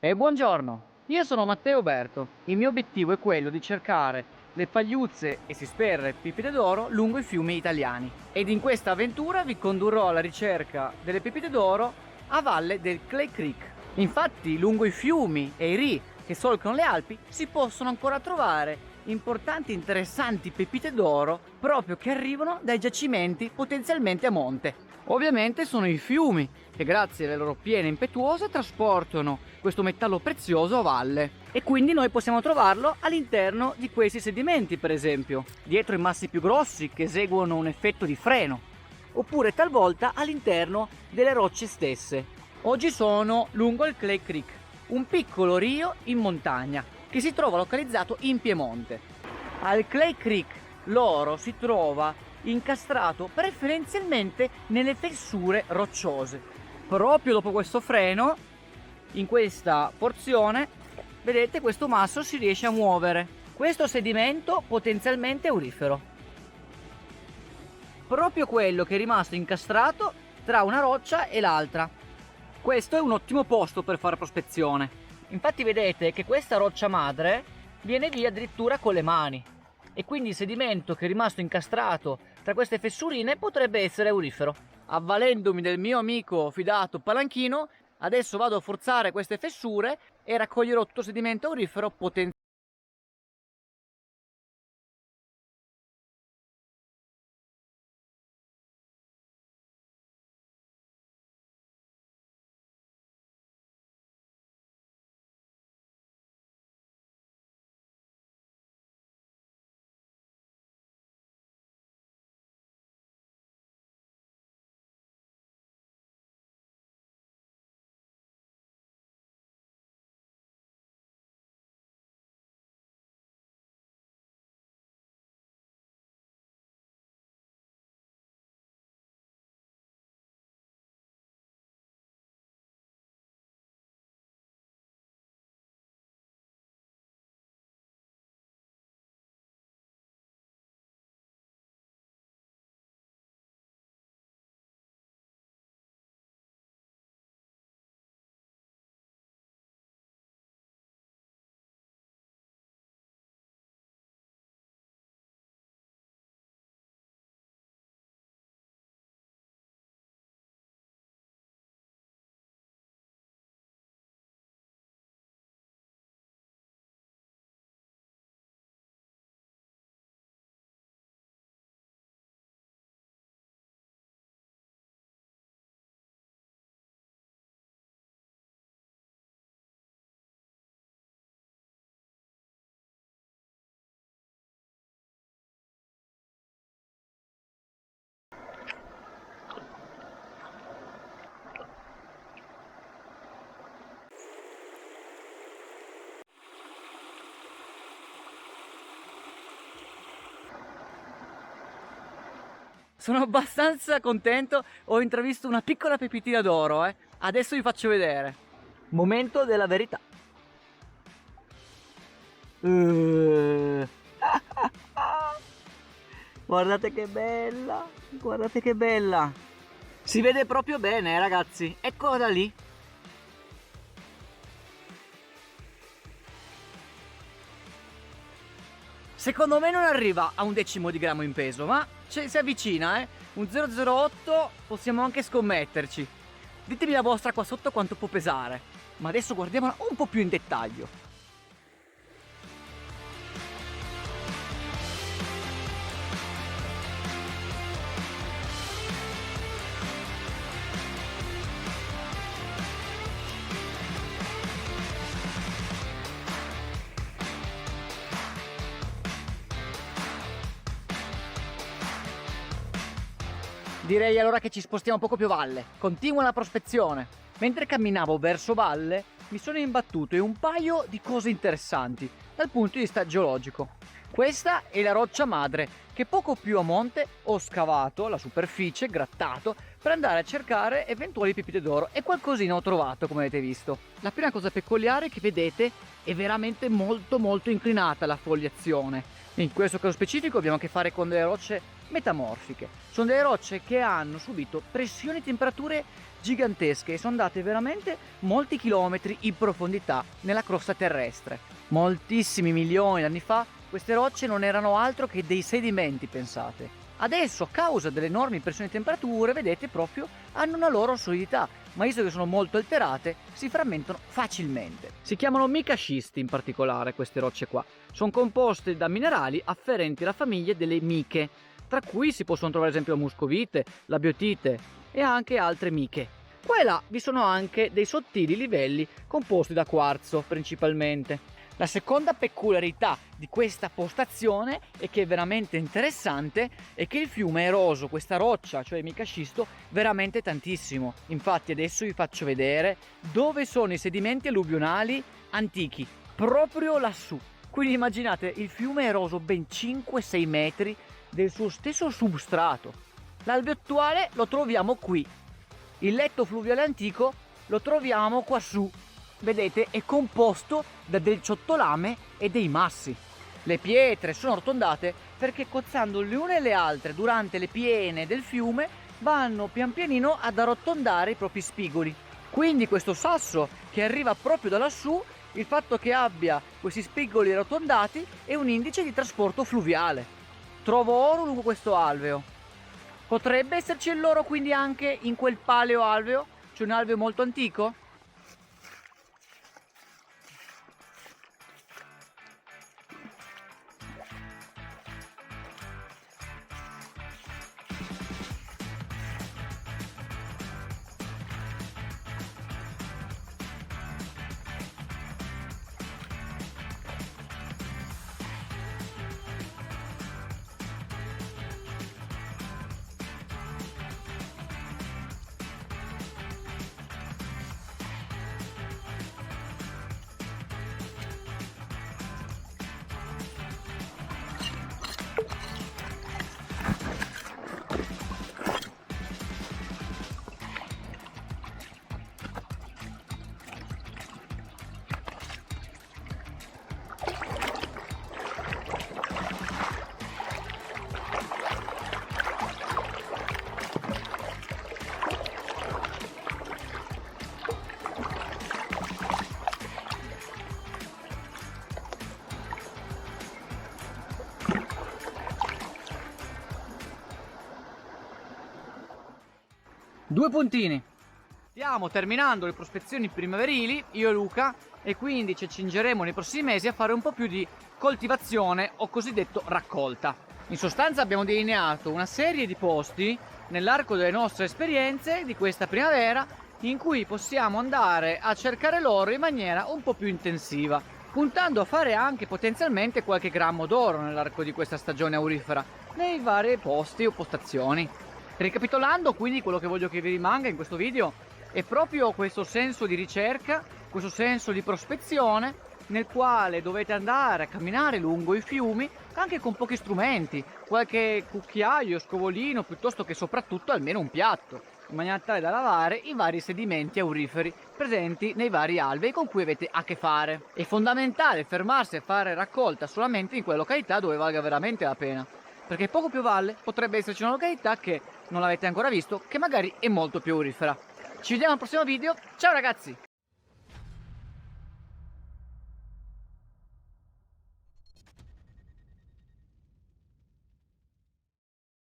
Buongiorno, io sono Matteo Berto. Il mio obiettivo è quello di cercare le pagliuzze e si spera le pepite d'oro lungo i fiumi italiani. Ed in questa avventura vi condurrò alla ricerca delle pepite d'oro a valle del Clay Creek. Infatti, lungo i fiumi e i ri che solcano le Alpi si possono ancora trovare importanti e interessanti pepite d'oro proprio che arrivano dai giacimenti potenzialmente a monte. Ovviamente sono i fiumi che grazie alle loro piene impetuose trasportano questo metallo prezioso a valle e quindi noi possiamo trovarlo all'interno di questi sedimenti, per esempio dietro i massi più grossi che eseguono un effetto di freno, oppure talvolta all'interno delle rocce stesse. Oggi sono lungo il Clay Creek, un piccolo rio in montagna che si trova localizzato in Piemonte. Al Clay Creek l'oro si trova incastrato preferenzialmente nelle fessure rocciose. Proprio dopo questo freno, in questa porzione, vedete, questo masso si riesce a muovere. Questo sedimento potenzialmente aurifero. Proprio quello che è rimasto incastrato tra una roccia e l'altra. Questo è un ottimo posto per fare prospezione. Infatti vedete che questa roccia madre viene via addirittura con le mani. E quindi il sedimento che è rimasto incastrato tra queste fessurine potrebbe essere aurifero. Avvalendomi del mio amico fidato Palanchino, adesso vado a forzare queste fessure e raccoglierò tutto sedimento aurifero potenziale. Sono abbastanza contento, ho intravisto una piccola pepitina d'oro, Adesso vi faccio vedere. Momento della verità. Guardate che bella, guardate che bella. Si vede proprio bene, ragazzi. Eccola da lì. Secondo me non arriva a un decimo di grammo in peso, ma si avvicina, Un 008 possiamo anche scommetterci. Ditemi la vostra qua sotto quanto può pesare. Ma adesso guardiamola un po' più in dettaglio. Direi allora che ci spostiamo poco più a valle. Continua la prospezione. Mentre camminavo verso valle mi sono imbattuto in un paio di cose interessanti dal punto di vista geologico. Questa è la roccia madre che poco più a monte ho scavato la superficie, grattato, per andare a cercare eventuali pepite d'oro e qualcosina ho trovato, come avete visto. La prima cosa peculiare che vedete è veramente molto inclinata la foliazione. In questo caso specifico abbiamo a che fare con delle rocce metamorfiche. Sono delle rocce che hanno subito pressioni e temperature gigantesche e sono andate veramente molti chilometri in profondità nella crosta terrestre. Moltissimi milioni di anni fa queste rocce non erano altro che dei sedimenti, pensate. Adesso, a causa delle enormi pressioni e temperature, vedete, proprio hanno una loro solidità, ma visto che sono molto alterate, si frammentano facilmente. Si chiamano micascisti in particolare queste rocce qua. Sono composte da minerali afferenti alla famiglia delle miche, tra cui si possono trovare ad esempio la muscovite, la biotite e anche altre miche. Qua e là vi sono anche dei sottili livelli composti da quarzo principalmente. La seconda peculiarità di questa postazione, e che è veramente interessante, è che il fiume ha eroso questa roccia, cioè il micascisto, veramente tantissimo. Infatti adesso vi faccio vedere dove sono i sedimenti alluvionali antichi, proprio lassù. Quindi immaginate, il fiume ha eroso ben 5-6 metri del suo stesso substrato. L'alveo attuale lo troviamo qui. Il letto fluviale antico lo troviamo quassù. Vedete, è composto da del ciottolame e dei massi. Le pietre sono arrotondate perché cozzando le une e le altre durante le piene del fiume vanno pian pianino ad arrotondare i propri spigoli. Quindi questo sasso che arriva proprio da lassù, il fatto che abbia questi spigoli arrotondati è un indice di trasporto fluviale. Trovo oro lungo questo alveo. Potrebbe esserci l'oro quindi anche in quel paleoalveo? C'è un alveo molto antico? Due puntini. Stiamo terminando le prospezioni primaverili, io e Luca, e quindi ci accingeremo nei prossimi mesi a fare un po' più di coltivazione o cosiddetto raccolta. In sostanza abbiamo delineato una serie di posti nell'arco delle nostre esperienze di questa primavera in cui possiamo andare a cercare l'oro in maniera un po' più intensiva, puntando a fare anche potenzialmente qualche grammo d'oro nell'arco di questa stagione aurifera nei vari posti o postazioni. Ricapitolando, quindi, quello che voglio che vi rimanga in questo video è proprio questo senso di ricerca, questo senso di prospezione nel quale dovete andare a camminare lungo i fiumi anche con pochi strumenti, qualche cucchiaio, scovolino, piuttosto che soprattutto almeno un piatto, in maniera tale da lavare i vari sedimenti auriferi presenti nei vari alvei con cui avete a che fare. È fondamentale fermarsi a fare raccolta solamente in quelle località dove valga veramente la pena, perché poco più a valle potrebbe esserci una località che non l'avete ancora visto, che magari è molto più aurifera. Ci vediamo al prossimo video, ciao ragazzi!